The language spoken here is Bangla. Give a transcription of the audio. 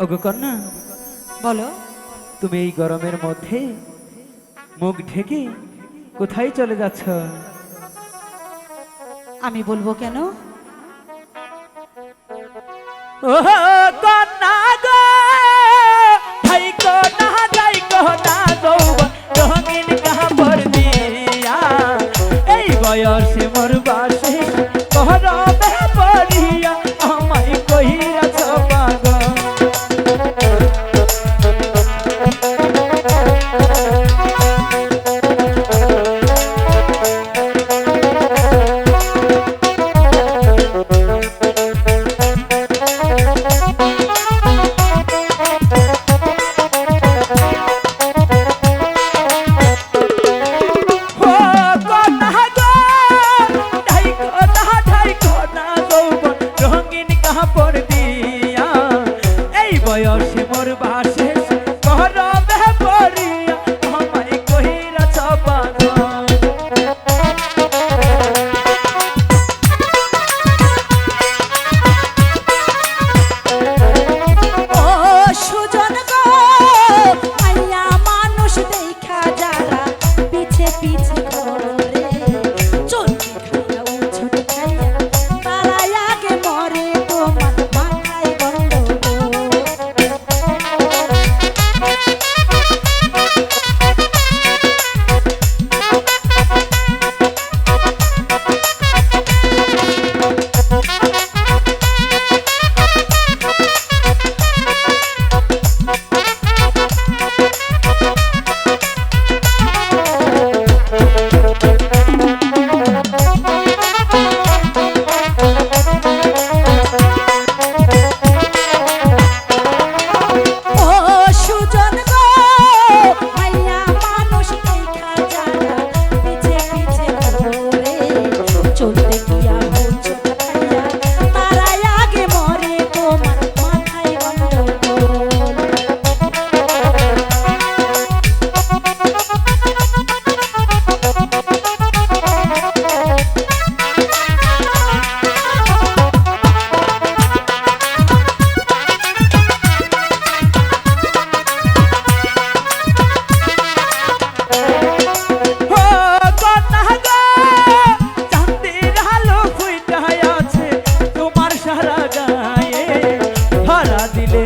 ওগো কন্যা, বলো। তুমি এই গরমের মধ্যে মুখ ঢেকে কোথায় চলে যাচ্ছ? আমি বলবো কেন? ও কন্যা গো, থাইকো না যাইকো না যৌবন রঙিন কাপড় দিয়া, এই বয়সে মোর বাসে গরমে পড়িয়া আমায় কহিয়াছ পাগল। বয়সে মোর বাসে গরমে পড়িয়া আমায় কহিয়াছ পাগল। ও সুজন গো, মাইয়া মানুষ দেখা যারা পিছে পিছে ঘরে চলতে খাইয়া উছট খাইয়া তারা আগে মরে তোমার মাথায় গন্ডগোল। ও সুজন গো, মাইয়া মানুষ দেখা যারা পিছে পিছে ঘরে চলতে গিয়া উছট খাইয়া তারা আগে মরে তোমার মাথায় গন্ডগোল। ও কন্যা গো, চাঁদের আলো ফুইটা আছে তোমার সারা গায়ে, ধরা দিলে